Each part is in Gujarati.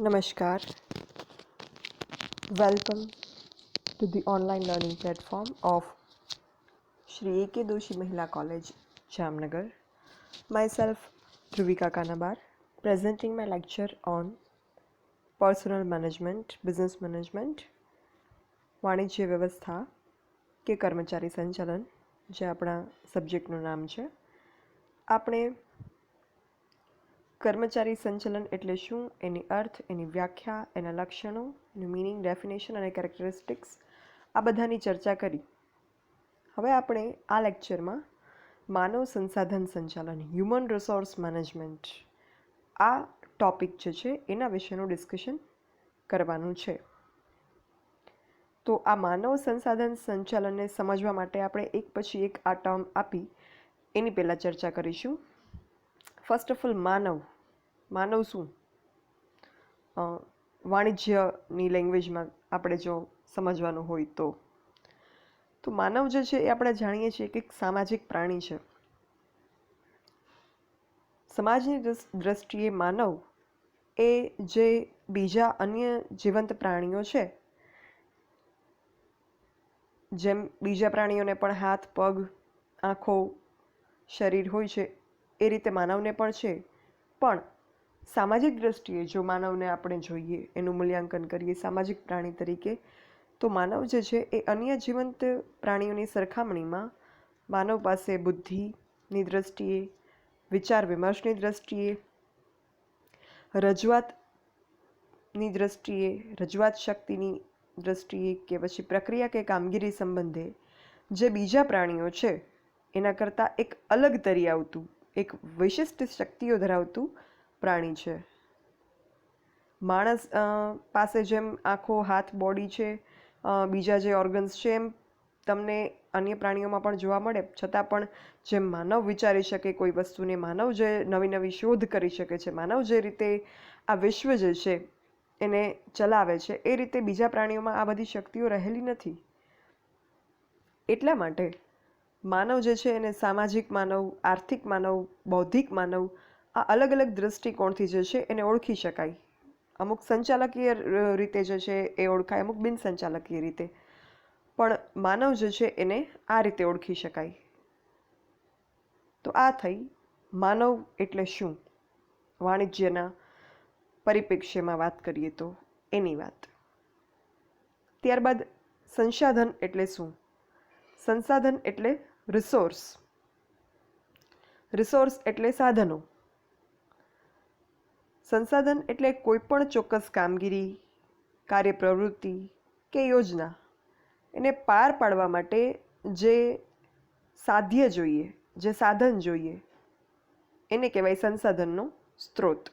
Namaskar. Welcome to the online learning platform of Shri A.K. Doshi Mahila College, Jamnagar. Myself, Dhruvika Kanabar, presenting my lecture on personal management, business management, વાણિજ્ય વ્યવસ્થા કે કર્મચારી સંચાલન, જે આપણા સબ્જેક્ટનું નામ છે. આપણે કર્મચારી સંચાલન એટલે શું, એની અર્થ, એની વ્યાખ્યા, એના લક્ષણો, એનું મિનિંગ, ડેફિનેશન અને કેરેક્ટરિસ્ટિક્સ આ બધાની ચર્ચા કરી. હવે આપણે આ લેક્ચરમાં માનવ સંસાધન સંચાલન, હ્યુમન રિસોર્સ મેનેજમેન્ટ, આ ટોપિક જે છે એના વિશેનું ડિસ્કશન કરવાનું છે. તો આ માનવ સંસાધન સંચાલનને સમજવા માટે આપણે એક પછી એક આ ટર્મ આપી એની પહેલાં ચર્ચા કરીશું. ફર્સ્ટ ઓફ ઓલ, માનવ શું? વાણિજ્યની લેંગ્વેજમાં આપણે જો સમજવાનું હોય તો માનવ જે છે એ આપણે જાણીએ છીએ કે એક સામાજિક પ્રાણી છે. સમાજની દ્રષ્ટિએ માનવ એ જે બીજા અન્ય જીવંત પ્રાણીઓ છે, જેમ બીજા પ્રાણીઓને પણ હાથ, પગ, આંખો, શરીર હોય છે એ રીતે માનવને પણ છે. પણ સામાજિક દ્રષ્ટિએ જો માનવને આપણે જોઈએ, એનું મૂલ્યાંકન કરીએ સામાજિક પ્રાણી તરીકે, તો માનવ જે છે એ અન્ય જીવંત પ્રાણીઓની સરખામણીમાં માનવ પાસે બુદ્ધિની દ્રષ્ટિએ, વિચાર વિમર્શની દ્રષ્ટિએ, રજૂઆતની દ્રષ્ટિએ, રજૂઆત શક્તિની દ્રષ્ટિએ કે પછી પ્રક્રિયા કે કામગીરી સંબંધે જે બીજા પ્રાણીઓ છે એના કરતાં એક અલગ તરી આવતું, એક વિશિષ્ટ શક્તિઓ ધરાવતું પ્રાણી છે. માણસ પાસે જેમ આંખો, હાથ, બોડી છે, બીજા જે ઓર્ગન્સ છે, એમ તમને અન્ય પ્રાણીઓમાં પણ જોવા મળે. છતાં પણ જેમ માનવ વિચારી શકે કોઈ વસ્તુને, માનવ જે નવી નવી શોધ કરી શકે છે, માનવ જે રીતે આ વિશ્વ જે છે એને ચલાવે છે, એ રીતે બીજા પ્રાણીઓમાં આ બધી શક્તિઓ રહેલી નથી. એટલા માટે માનવ જે છે એને સામાજિક માનવ, આર્થિક માનવ, બૌદ્ધિક માનવ, આ અલગ અલગ દૃષ્ટિકોણથી જે છે એને ઓળખી શકાય. અમુક સંચાલકીય રીતે જે છે એ ઓળખાય, અમુક બિન સંચાલકીય રીતે, પણ માનવ જે છે એને આ રીતે ઓળખી શકાય. તો આ થઈ માનવ એટલે શું, વાણિજ્યના પરિપ્રેક્ષ્યમાં વાત કરીએ તો એની વાત. ત્યારબાદ સંસાધન એટલે શું? સંસાધન એટલે રિસોર્સ. રિસોર્સ એટલે સાધનો. સંસાધન એટલે કોઈ પણ ચોક્કસ કામગીરી, કાર્યપ્રવૃત્તિ કે યોજના એને પાર પાડવા માટે જે સાધ્ય જોઈએ, જે સાધન જોઈએ, એને કહેવાય સંસાધનનો સ્ત્રોત.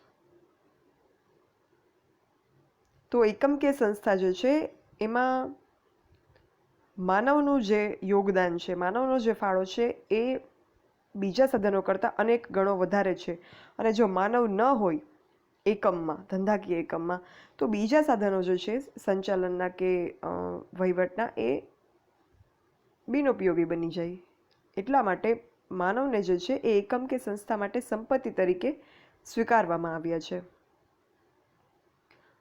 તો એકમ કે સંસ્થા જે છે એમાં માનવનું જે યોગદાન છે, માનવનો જે ફાળો છે એ બીજા સાધનો કરતાં અનેક ગણો વધારે છે. અને જો માનવ ન હોય એકમમાં, ધંધાકીય એકમમાં, તો બીજા સાધનો જે છે સંચાલનના કે વહીવટના, એ બિનઉપયોગી બની જાય. એટલા માટે માનવને જે છે એ એકમ કે સંસ્થા માટે સંપત્તિ તરીકે સ્વીકારવામાં આવ્યા છે.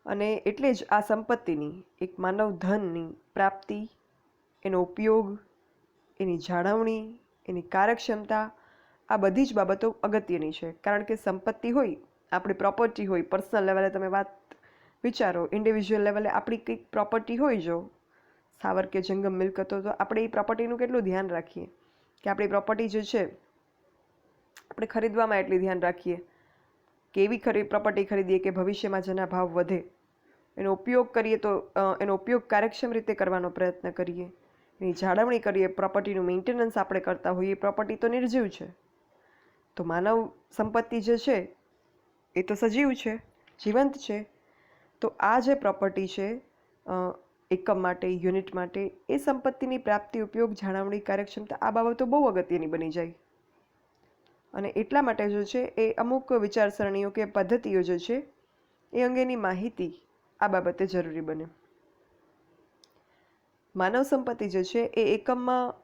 અને એટલે જ આ સંપત્તિની, એક માનવ ધનની પ્રાપ્તિ, એનો ઉપયોગ, એની જાળવણી, એની કાર્યક્ષમતા, આ બધી જ બાબતો અગત્યની છે. કારણ કે સંપત્તિ હોય, આપણી પ્રોપર્ટી હોય, પર્સનલ લેવલે તમે વાત વિચારો, ઇન્ડિવિજ્યુઅલ લેવલે આપણી કંઈક પ્રોપર્ટી હોય, જો સ્થાવર કે જંગમ મિલકતો, તો આપણે એ પ્રોપર્ટીનું કેટલું ધ્યાન રાખીએ કે આપણી પ્રોપર્ટી જે છે આપણે ખરીદવામાં એટલી ધ્યાન રાખીએ કે એવી પ્રોપર્ટી ખરીદીએ કે ભવિષ્યમાં જેના ભાવ વધે. એનો ઉપયોગ કરીએ તો એનો ઉપયોગ કાર્યક્ષમ રીતે કરવાનો પ્રયત્ન કરીએ, એની જાળવણી કરીએ, પ્રોપર્ટીનું મેન્ટેનન્સ આપણે કરતા હોઈએ. પ્રોપર્ટી તો નિર્જીવ છે, તો માનવ સંપત્તિ જે છે એ તો સજીવ છે, જીવંત છે. તો આ જે પ્રોપર્ટી છે એકમ માટે, યુનિટ માટે, એ સંપત્તિની પ્રાપ્તિ, ઉપયોગ, જાળવણી, કાર્યક્ષમતા, આ બાબતો બહુ અગત્યની બની જાય. અને એટલા માટે જે છે એ અમુક વિચારસરણીઓ કે પદ્ધતિઓ જે છે એ અંગેની માહિતી આ બાબતે જરૂરી બને. માનવ સંપત્તિ જે છે એ એકમમાં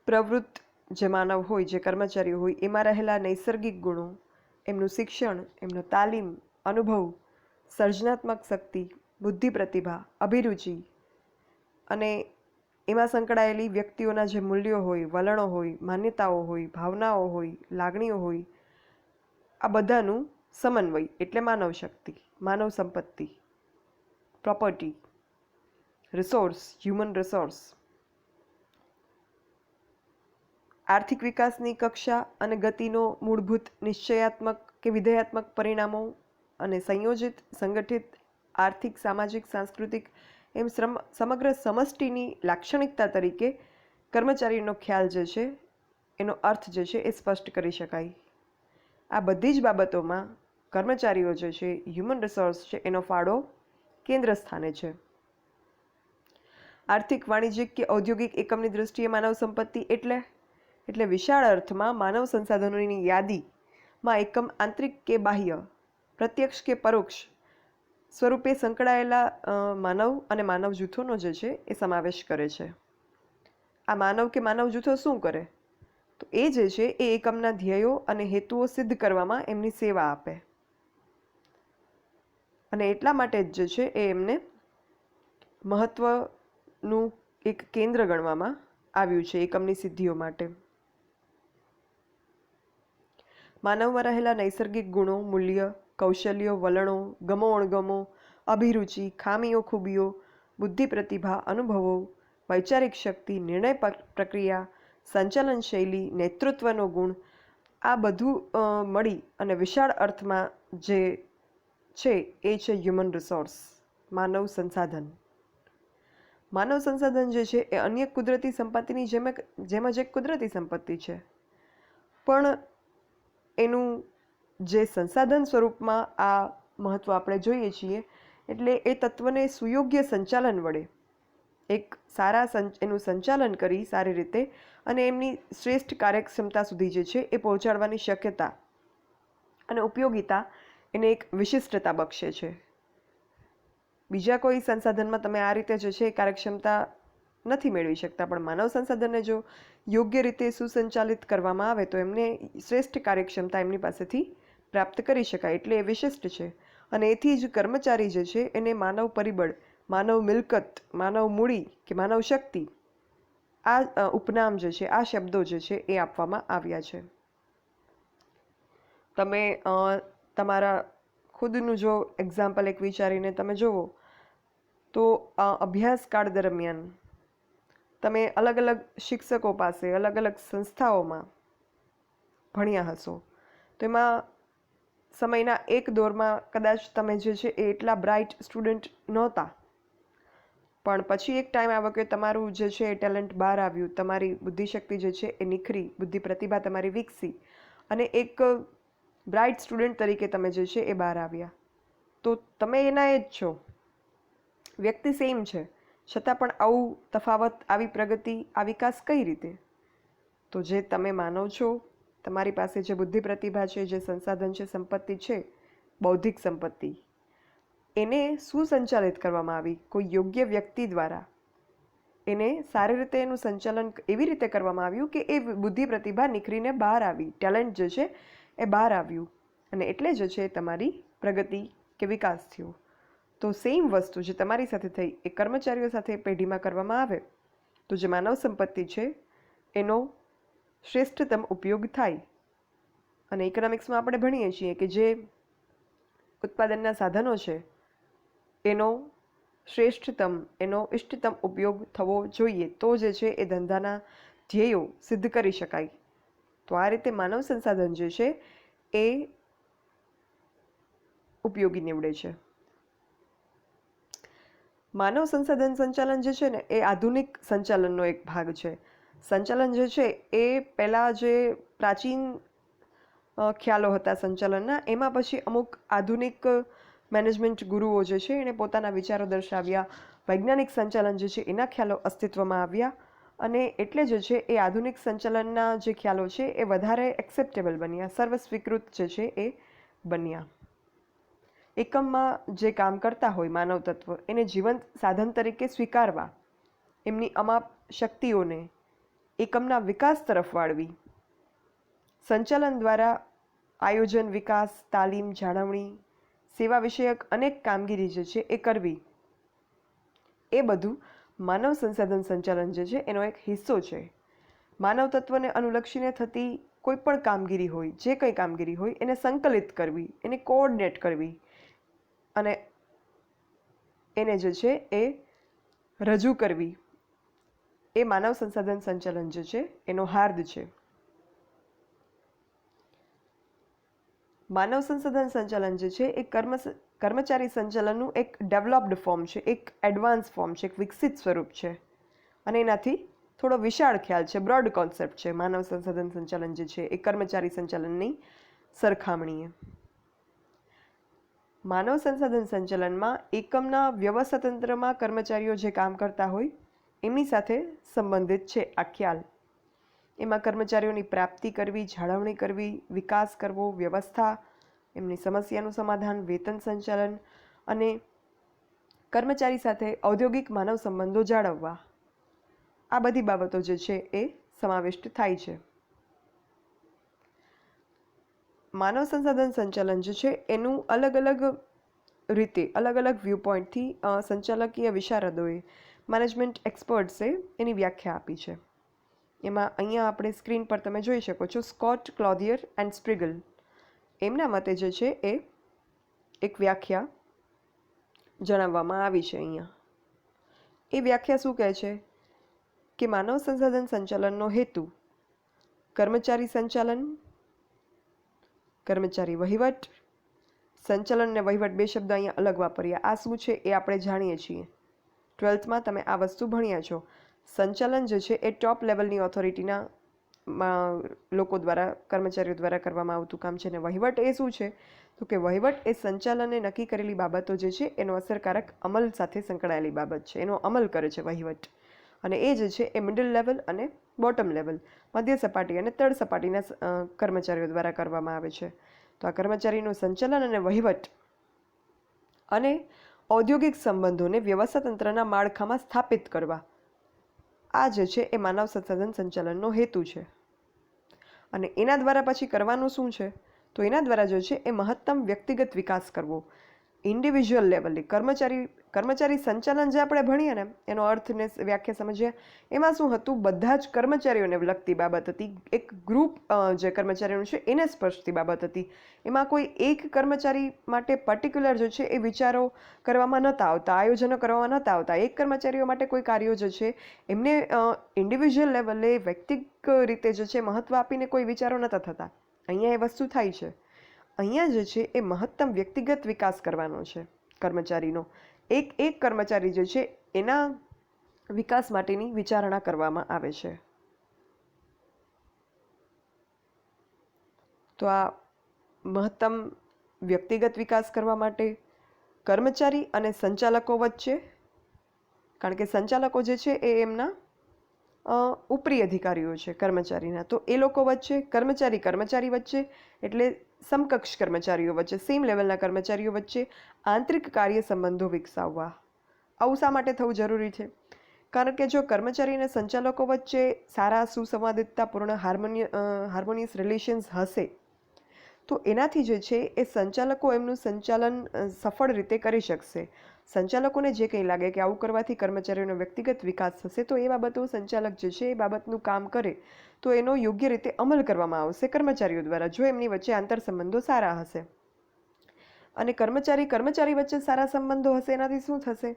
પ્રવૃત્ત જે માનવ હોય, જે કર્મચારીઓ હોય, એમાં રહેલા નૈસર્ગિક ગુણો, એમનું શિક્ષણ, એમનો તાલીમ, અનુભવ, સર્જનાત્મક શક્તિ, બુદ્ધિ પ્રતિભા, અભિરુચિ અને એમાં સંકળાયેલી વ્યક્તિઓના જે મૂલ્યો હોય, વલણો હોય, માન્યતાઓ હોય, ભાવનાઓ હોય, લાગણીઓ હોય, આ બધાનું સમન્વય એટલે માનવ શક્તિ, માનવ સંપત્તિ, પ્રોપર્ટી, રિસોર્સ, હ્યુમન રિસોર્સ. આર્થિક વિકાસની કક્ષા અને ગતિનો મૂળભૂત નિશ્ચયાત્મક કે વિધેયાત્મક પરિણામો અને સંયોજિત, સંગઠિત, આર્થિક, સામાજિક, સાંસ્કૃતિક એમ સમગ્ર સમષ્ટિની લાક્ષણિકતા તરીકે કર્મચારીનો ખ્યાલ જે છે એનો અર્થ જે છે એ સ્પષ્ટ કરી શકાય. આ બધી જ બાબતોમાં કર્મચારીઓ જે છે, હ્યુમન રિસોર્સ છે, એનો ફાળો કેન્દ્ર સ્થાને છે. આર્થિક, વાણિજ્યિક કે ઔદ્યોગિક એકમની દૃષ્ટિએ માનવ સંપત્તિ એટલે વિશાળ અર્થમાં માનવ સંસાધનોની યાદીમાં એકમ આંતરિક કે બાહ્ય, પ્રત્યક્ષ કે પરોક્ષ સ્વરૂપે સંકળાયેલા માનવ અને માનવ જૂથોનો જે છે એ સમાવેશ કરે છે. આ માનવ કે માનવ જૂથો શું કરે? તો એ જે છે એ એકમના ધ્યેયો અને હેતુઓ સિદ્ધ કરવામાં એમની સેવા આપે અને એટલા માટે જ જે છે એ એમને મહત્વનું એક કેન્દ્ર ગણવામાં આવ્યું છે એકમની સિદ્ધિઓ માટે. માનવમાં રહેલા નૈસર્ગિક ગુણો, મૂલ્ય, કૌશલ્યો, વલણો, ગમો અણગમો, અભિરુચિ, ખામીઓ, ખૂબીઓ, બુદ્ધિ પ્રતિભા, અનુભવો, વૈચારિક શક્તિ, નિર્ણય પ્રક્રિયા, સંચાલન શૈલી, નેતૃત્વનો ગુણ, આ બધું મળી અને વિશાળ અર્થમાં જે છે એ છે હ્યુમન રિસોર્સ, માનવ સંસાધન. માનવ સંસાધન જે છે એ અન્ય કુદરતી સંપત્તિની જેમ જ એક કુદરતી સંપત્તિ છે, પણ એનું જે સંસાધન સ્વરૂપમાં આ મહત્ત્વ આપણે જોઈએ છીએ એટલે એ તત્વને સુયોગ્ય સંચાલન વડે એક એનું સંચાલન કરી સારી રીતે અને એમની શ્રેષ્ઠ કાર્યક્ષમતા સુધી જે છે એ પહોંચાડવાની શક્યતા અને ઉપયોગિતા એને એક વિશિષ્ટતા બક્ષે છે. બીજા કોઈ સંસાધનમાં તમે આ રીતે જે છે એ કાર્યક્ષમતા નથી મેળવી શકતા, પણ માનવ સંસાધનને જો યોગ્ય રીતે સુસંચાલિત કરવામાં આવે તો એમને શ્રેષ્ઠ કાર્યક્ષમતા એમની પાસેથી પ્રાપ્ત કરી શકાય, એટલે એ વિશિષ્ટ છે. અને એથી જ કર્મચારી જે છે એને માનવ પરિબળ, માનવ મિલકત, માનવ મૂડી કે માનવ શક્તિ, આ ઉપનામ જે છે, આ શબ્દો જે છે એ આપવામાં આવ્યા છે. તમે તમારા ખુદનું જો એક્ઝામ્પલ એક વિચારીને તમે જુઓ તો અભ્યાસકાળ દરમિયાન તમે અલગ અલગ શિક્ષકો પાસે, અલગ અલગ સંસ્થાઓમાં ભણ્યા હશો, તો એમાં સમયના એક દોરમાં કદાચ તમે જે છે એ એટલા બ્રાઇટ સ્ટુડન્ટ નહોતા, પણ પછી એક ટાઈમ આવ્યો કે તમારું જે છે એ ટેલેન્ટ બહાર આવ્યું, તમારી બુદ્ધિશક્તિ જે છે એ નિખરી, બુદ્ધિ પ્રતિભા તમારી વિકસી અને એક બ્રાઇટ સ્ટુડન્ટ તરીકે તમે જે છે એ બહાર આવ્યા. તો તમે એના એ જ છો, વ્યક્તિ સેમ છે, છતાં પણ આવું તફાવત, આવી પ્રગતિ, આ વિકાસ કઈ રીતે? તો જે તમે માનો છો, તમારી પાસે જે બુદ્ધિ પ્રતિભા છે, જે સંસાધન છે, સંપત્તિ છે, બૌદ્ધિક સંપત્તિ, એને સુસંચાલિત કરવામાં આવી કોઈ યોગ્ય વ્યક્તિ દ્વારા. એને સારી રીતે એનું સંચાલન એવી રીતે કરવામાં આવ્યું કે એ બુદ્ધિ પ્રતિભા નિખરીને બહાર આવી, ટેલેન્ટ જે છે એ બહાર આવ્યું અને એટલે જ છે તમારી પ્રગતિ કે વિકાસ થયો. તો સેમ વસ્તુ જે તમારી સાથે થઈ એ કર્મચારીઓ સાથે પેઢીમાં કરવામાં આવે તો જે માનવ સંપત્તિ છે એનો શ્રેષ્ઠતમ ઉપયોગ થાય. અને ઇકોનોમિક્સમાં આપણે ભણીએ છીએ કે જે ઉત્પાદનના સાધનો છે એનો શ્રેષ્ઠતમ, એનો ઇષ્ટતમ ઉપયોગ થવો જોઈએ, તો જે છે એ ધંધાના ધ્યેયો સિદ્ધ કરી શકાય. તો આ રીતે માનવ સંસાધન જે છે એ ઉપયોગી નીવડે છે. માનવ સંસાધન સંચાલન જે છે ને એ આધુનિક સંચાલનનો એક ભાગ છે. સંચાલન જે છે એ પહેલાં જે પ્રાચીન ખ્યાલો હતા સંચાલનના, એમાં પછી અમુક આધુનિક મેનેજમેન્ટ ગુરુઓ જે છે એણે પોતાના વિચારો દર્શાવ્યા, વૈજ્ઞાનિક સંચાલન જે છે એના ખ્યાલો અસ્તિત્વમાં આવ્યા અને એટલે જે છે એ આધુનિક સંચાલનના જે ખ્યાલો છે એ વધારે એક્સેપ્ટેબલ બન્યા, સર્વસ્વીકૃત જે છે એ બન્યા. એકમમાં જે કામ કરતા હોય માનવ તત્વ એને જીવંત સાધન તરીકે સ્વીકારવા, એમની અમાપ શક્તિઓને એકમના વિકાસ તરફ વાળવી, સંચાલન દ્વારા આયોજન, વિકાસ, તાલીમ, જાળવણી, સેવા વિષયક અનેક કામગીરી જે છે એ કરવી, એ બધું માનવ સંસાધન સંચાલન જે છે એનો એક હિસ્સો છે. માનવ તત્વને અનુલક્ષીને થતી કોઈ પણ કામગીરી હોય, જે કંઈ કામગીરી હોય, એને સંકલિત કરવી, એને કોઓર્ડિનેટ કરવી અને એને જે છે એ રજૂ કરવી, એ માનવ સંસાધન સંચાલન જે છે એનો હાર્દ છે. માનવ સંસાધન સંચાલન જે છે એ કર્મચારી સંચાલનનું એક ડેવલપ્ડ ફોર્મ છે, એક એડવાન્સ ફોર્મ છે, એક વિકસિત સ્વરૂપ છે અને એનાથી થોડો વિશાળ ખ્યાલ છે, બ્રોડ કોન્સેપ્ટ છે માનવ સંસાધન સંચાલન જે છે એ કર્મચારી સંચાલનની સરખામણીએ. માનવ સંસાધન સંચાલનમાં એકમના વ્યવસ્થાતંત્રમાં કર્મચારીઓ જે કામ કરતા હોય એમની સાથે સંબંધિત છે આ ખ્યાલ. એમાં કર્મચારીઓની પ્રાપ્તિ કરવી, જાળવણી કરવી, વિકાસ કરવો, વ્યવસ્થા, એમની સમસ્યાનું સમાધાન, વેતન સંચાલન અને કર્મચારી સાથે ઔદ્યોગિક માનવ સંબંધો જાળવવા, આ બધી બાબતો જે છે એ સમાવિષ્ટ થાય છે. માનવ સંસાધન સંચાલન જે છે એનું અલગ અલગ રીતે, અલગ અલગ વ્યૂ પોઈન્ટથી સંચાલકીય વિશારદોએ, મેનેજમેન્ટ એક્સપર્ટ્સે એની વ્યાખ્યા આપી છે. એમાં અહીંયા આપણે સ્ક્રીન પર તમે જોઈ શકો છો, સ્કોટ, ક્લોધિયર એન્ડ સ્પ્રિગલ, એમના મતે જે છે એ એક વ્યાખ્યા જણાવવામાં આવી છે અહીંયા. એ વ્યાખ્યા શું કહે છે કે માનવ સંસાધન સંચાલનનો હેતુ કર્મચારી સંચાલન, કર્મચારી વહીવટ, સંચાલન અને વહીવટ બે શબ્દ અહીંયા અલગ વાપર્યા. આ શું છે એ આપણે જાણીએ છીએ, 12થમાં તમે આ વસ્તુ ભણ્યા છો. સંચાલન જે છે એ ટોપ લેવલની ઓથોરિટીના લોકો દ્વારા, કર્મચારીઓ દ્વારા કરવામાં આવતું કામ છે. અને વહીવટ એ શું છે તો કે વહીવટ એ સંચાલને નક્કી કરેલી બાબતો જે છે એનો અસરકારક અમલ સાથે સંકળાયેલી બાબત છે, એનો અમલ કરે છે વહીવટ. અને એ જે છે એ મિડલ લેવલ અને બોટમ લેવલ, મધ્ય સપાટી અને તળ સપાટીના કર્મચારીઓ દ્વારા કરવામાં આવે છે. તો આ કર્મચારીનું સંચાલન અને વહીવટ અને ઔદ્યોગિક સંબંધોને વ્યવસ્થાતંત્રના માળખામાં સ્થાપિત કરવા, આ જે છે એ માનવ સંસાધન સંચાલનનો હેતુ છે. અને એના દ્વારા પછી કરવાનું શું છે તો એના દ્વારા જે છે એ મહત્તમ વ્યક્તિગત વિકાસ કરવો, ઇન્ડિવિજ્યુઅલ લેવલે. કર્મચારી સંચાલન જે આપણે ભણીએ ને એનો અર્થને વ્યાખ્યા સમજીએ, એમાં શું હતું, બધા જ કર્મચારીઓને લગતી બાબત હતી. એક ગ્રુપ જે કર્મચારીઓનું છે એને સ્પર્શતી બાબત હતી. એમાં કોઈ એક કર્મચારી માટે પર્ટિક્યુલર જે છે એ વિચારો કરવામાં નહોતા આવતા, આયોજનો કરવામાં નહોતા આવતા. એક કર્મચારીઓ માટે કોઈ કાર્યો જે છે એમને ઇન્ડિવિજ્યુઅલ લેવલે વ્યક્તિગત રીતે જે છે મહત્ત્વ આપીને કોઈ વિચારો નહોતા થતા. અહીંયા એ વસ્તુ થાય છે. અહીંયા જે છે એ મહત્તમ વ્યક્તિગત વિકાસ કરવાનો છે કર્મચારીનો. એક કર્મચારી જે છે એના વિકાસ માટેની વિચારણા કરવામાં આવે છે. તો આ મહત્તમ વ્યક્તિગત વિકાસ કરવા માટે કર્મચારી અને સંચાલકો વચ્ચે, કારણ કે સંચાલકો જે છે એ એમના ઉપરી અધિકારીઓ છે કર્મચારીના, તો એ લોકો વચ્ચે, કર્મચારી વચ્ચે એટલે સમકક્ષ કર્મચારીઓ વચ્ચે, સેમ લેવલના કર્મચારીઓ વચ્ચે આંતરિક કાર્ય સંબંધો વિકસાવવા. આવું શા માટે થવું જરૂરી છે? કારણ કે જો કર્મચારી અને સંચાલકો વચ્ચે સારા, સુસંવાદિતતાપૂર્ણ, હાર્મોનિયસ રિલેશન્સ હશે તો એનાથી જે છે એ સંચાલકો એમનું સંચાલન સફળ રીતે કરી શકશે. સંચાલકોને જે કંઈ લાગે કે આવું કરવાથી કર્મચારીઓનો વ્યક્તિગત વિકાસ થશે, તો એ બાબતો સંચાલક જે છે એ બાબતનું કામ કરે તો એનો યોગ્ય રીતે અમલ કરવામાં આવશે કર્મચારીઓ દ્વારા, જો એમની વચ્ચે આંતર સંબંધો સારા હશે. અને કર્મચારી વચ્ચે સારા સંબંધો હશે, એનાથી શું થશે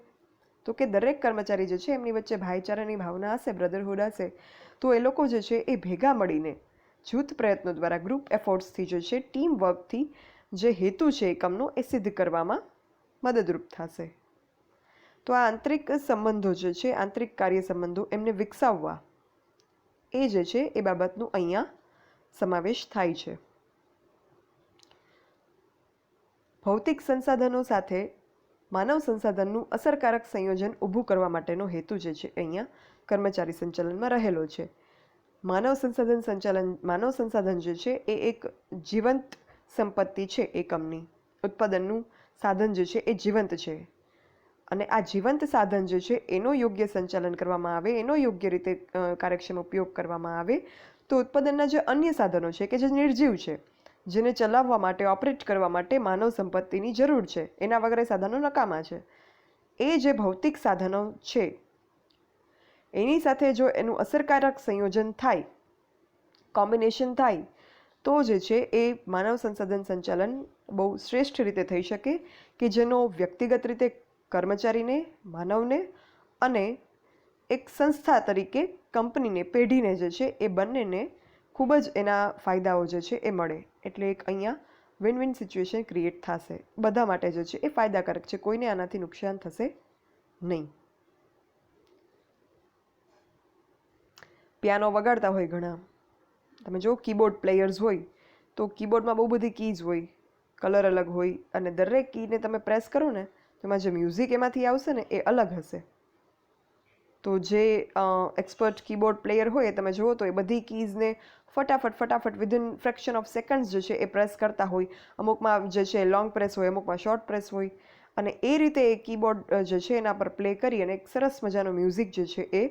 તો કે દરેક કર્મચારી જે છે એમની વચ્ચે ભાઈચારાની ભાવના હશે, બ્રધરહુડ હશે, તો એ લોકો જે છે એ ભેગા મળીને જૂથ પ્રયત્નો દ્વારા, ગ્રુપ એફોર્ટ્સથી જે છે, ટીમ વર્કથી જે હેતુ છે એકમનો એ સિદ્ધ કરવામાં મદદરૂપ થશે. તો આ આંતરિક સંબંધો જે છે, આંતરિક કાર્ય સંબંધો એમને વિકસાવવા, એ જે છે એ બાબતનું અહીંયા સમાવેશ થાય છે. ભૌતિક સંસાધનો સાથે માનવ સંસાધનનું અસરકારક સંયોજન ઊભું કરવા માટેનો હેતુ જે છે અહીંયા કર્મચારી સંચાલનમાં રહેલો છે. માનવ સંસાધન જે છે એ એક જીવંત સંપત્તિ છે એકમની. ઉત્પાદનનું સાધન જે છે એ જીવંત છે અને આ જીવંત સાધન જે છે એનો યોગ્ય સંચાલન કરવામાં આવે, એનો યોગ્ય રીતે કાર્યક્ષમ ઉપયોગ કરવામાં આવે તો ઉત્પાદનના જે અન્ય સાધનો છે કે જે નિર્જીવ છે, જેને ચલાવવા માટે, ઓપરેટ કરવા માટે માનવ સંપત્તિની જરૂર છે. એના વગર એ સાધનો નકામા છે. એ જે ભૌતિક સાધનો છે એની સાથે જો એનું અસરકારક સંયોજન થાય, કોમ્બિનેશન થાય, તો જે છે એ માનવ સંસાધન સંચાલન બહુ શ્રેષ્ઠ રીતે થઈ શકે, કે જેનો વ્યક્તિગત રીતે કર્મચારીને, માનવને અને એક સંસ્થા તરીકે કંપનીને, પેઢીને જે છે એ બંનેને ખૂબ જ એના ફાયદાઓ જે છે એ મળે. એટલે એક અહીંયા વિન વિન સિચ્યુએશન ક્રિએટ થશે. બધા માટે જે છે એ ફાયદાકારક છે. કોઈને આનાથી નુકસાન થશે નહીં. પિયાનો વગાડતા હોય ઘણા, તમે જો કીબોર્ડ પ્લેયર્સ હોય તો કીબોર્ડમાં બહુ બધી કીઝ હોય, કલર અલગ હોય, અને દરેક કીને તમે પ્રેસ કરો ને તો એમાં જે મ્યુઝિક એમાંથી આવશે ને એ અલગ હશે. તો જે એક્સપર્ટ કીબોર્ડ પ્લેયર હોય તમે જુઓ તો એ બધી કીઝને ફટાફટ વિધિન ફ્રેક્શન ઓફ સેકન્ડ્સ જે છે એ પ્રેસ કરતા હોય. અમુકમાં જે છે લોંગ પ્રેસ હોય, અમુકમાં શોર્ટ પ્રેસ હોય, અને એ રીતે એ કીબોર્ડ જે છે એના પર પ્લે કરી અને એક સરસ મજાનો મ્યુઝિક જે છે એ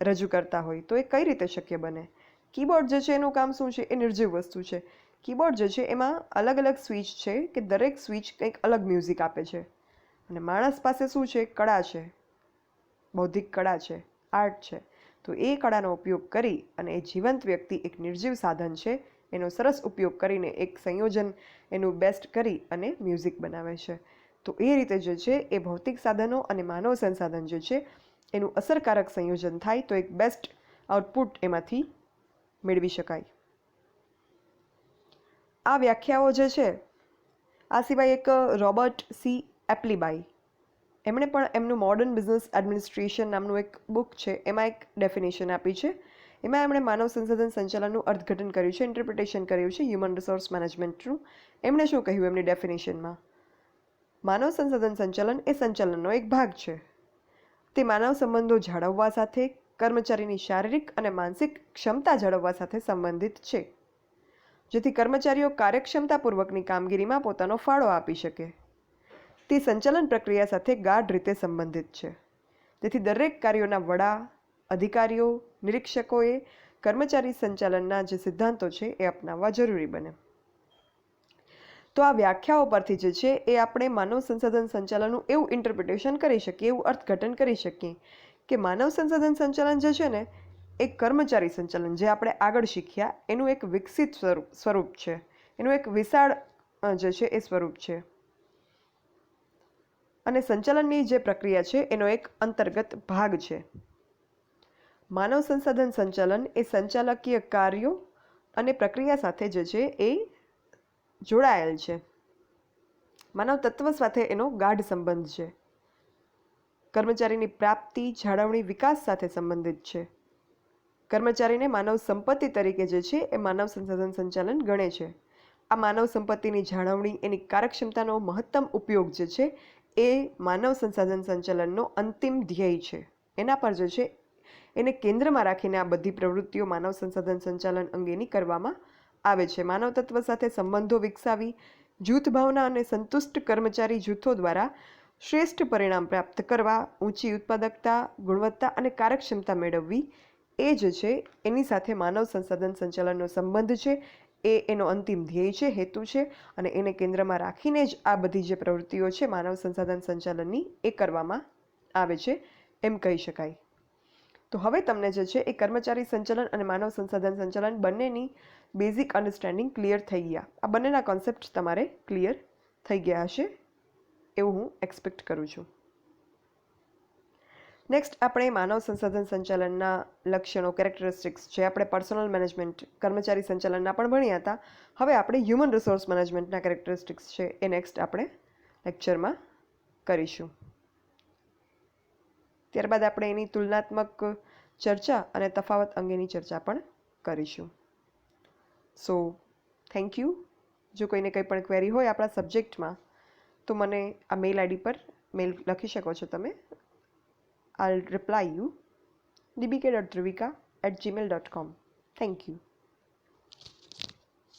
રજૂ કરતા હોય. તો એ કઈ રીતે શક્ય બને? કીબોર્ડ જે છે એનું કામ શું છે? એ નિર્જીવ વસ્તુ છે. કીબોર્ડ જે છે એમાં અલગ અલગ સ્વિચ છે, કે દરેક સ્વિચ કંઈક અલગ મ્યુઝિક આપે છે. અને માણસ પાસે શું છે? કળા છે, બૌદ્ધિક કળા છે, આર્ટ છે. તો એ કળાનો ઉપયોગ કરી અને એ જીવંત વ્યક્તિ એક નિર્જીવ સાધન છે એનો સરસ ઉપયોગ કરીને એક સંયોજન એનું બેસ્ટ કરી અને મ્યુઝિક બનાવે છે. તો એ રીતે જે છે એ ભૌતિક સાધનો અને માનવ સંસાધન જે છે એનું અસરકારક સંયોજન થાય તો એક બેસ્ટ આઉટપુટ એમાંથી મેળવી શકાય. આ વ્યાખ્યાઓ જે છે, આ સિવાય એક રોબર્ટ સી એપ્લીબાય, એમણે પણ એમનું મોડર્ન બિઝનેસ એડમિનિસ્ટ્રેશન નામનું એક બુક છે, એમાં એક ડેફિનેશન આપી છે. એમાં એમણે માનવ સંસાધન સંચાલનનું અર્થઘટન કર્યું છે, ઇન્ટરપ્રિટેશન કર્યું છે હ્યુમન રિસોર્સ મેનેજમેન્ટનું. એમણે શું કહ્યું એમની ડેફિનેશનમાં? માનવ સંસાધન સંચાલન એ સંચાલનનો એક ભાગ છે. તે માનવ સંબંધો જાળવવા સાથે, કર્મચારીની શારીરિક અને માનસિક ક્ષમતા જાળવવા સાથે સંબંધિત છે, જેથી કર્મચારીઓ કાર્યક્ષમતાપૂર્વકની કામગીરીમાં પોતાનો ફાળો આપી શકે. તે સંચાલન પ્રક્રિયા સાથે ગાઢ રીતે સંબંધિત છે. તેથી દરેક કાર્યોના વડા, અધિકારીઓ, નિરીક્ષકોએ કર્મચારી સંચાલનના જે સિદ્ધાંતો છે એ અપનાવવા જરૂરી બને. તો આ વ્યાખ્યાઓ પરથી જે છે એ આપણે માનવ સંસાધન સંચાલનનું એવું ઇન્ટરપ્રિટેશન કરી શકીએ, એવું અર્થઘટન કરી શકીએ કે માનવ સંસાધન સંચાલન જે છે ને એ કર્મચારી સંચાલન જે આપણે આગળ શીખ્યા એનું એક વિકસિત સ્વરૂપ છે, એનું એક વિશાળ જે છે એ સ્વરૂપ છે. અને સંચાલનની જે પ્રક્રિયા છે એનો એક અંતર્ગત ભાગ છે. માનવ સંસાધન સંચાલન એ સંચાલકીય કાર્યો અને પ્રક્રિયા સાથે જે છે એ જોડાયેલ છે. માનવ તત્વ સાથે એનો ગાઢ સંબંધ છે. કર્મચારીની પ્રાપ્તિ, જાળવણી, વિકાસ સાથે સંબંધિત છે. કર્મચારીને માનવ સંપત્તિ તરીકે જે છે એ માનવ સંસાધન સંચાલન ગણે છે. આ માનવ સંપત્તિની જાળવણી, એની કાર્યક્ષમતાનો મહત્તમ ઉપયોગ જે છે એ માનવ સંસાધન સંચાલનનો અંતિમ ધ્યેય છે. એના પર જે છે એને કેન્દ્રમાં રાખીને આ બધી પ્રવૃત્તિઓ માનવ સંસાધન સંચાલન અંગેની કરવામાં આવે છે. માનવ તત્વ સાથે સંબંધો વિકસાવી, જૂથ ભાવના અને સંતુષ્ટ કર્મચારી જૂથો દ્વારા શ્રેષ્ઠ પરિણામ પ્રાપ્ત કરવા, ઊંચી ઉત્પાદકતા, ગુણવત્તા અને કાર્યક્ષમતા મેળવવી, એ જે છે એની સાથે માનવ સંસાધન સંચાલનનો સંબંધ છે. એ એનો અંતિમ ધ્યેય છે, હેતુ છે, અને એને કેન્દ્રમાં રાખીને જ આ બધી જે પ્રવૃત્તિઓ છે માનવ સંસાધન સંચાલનની એ કરવામાં આવે છે એમ કહી શકાય. તો હવે તમને જે છે એ કર્મચારી સંચાલન અને માનવ સંસાધન સંચાલન બંનેની બેઝિક અન્ડરસ્ટેન્ડિંગ ક્લિયર થઈ ગયા. આ બંનેના કોન્સેપ્ટ તમારે ક્લિયર થઈ ગયા હશે એવું હું એક્સપેક્ટ કરું છું. નેક્સ્ટ આપણે માનવ સંસાધન સંચાલનના લક્ષણો, કેરેક્ટરિસ્ટિક્સ જે આપણે પર્સનલ મેનેજમેન્ટ, કર્મચારી સંચાલનના પણ ભણ્યા હતા, હવે આપણે હ્યુમન રિસોર્સ મેનેજમેન્ટના કેરેક્ટરિસ્ટિક્સ છે એ નેક્સ્ટ આપણે લેક્ચરમાં કરીશું. ત્યારબાદ આપણે એની તુલનાત્મક ચર્ચા અને તફાવત અંગેની ચર્ચા પણ કરીશું. So thank you. જો કોઈને કંઈ પણ ક્વેરી હોય આપણા સબ્જેક્ટમાં તો મને આ મેલ આઈડી પર મેલ લખી શકો છો તમે. I'll reply you dbk.drivika@gmail.com. Thank you.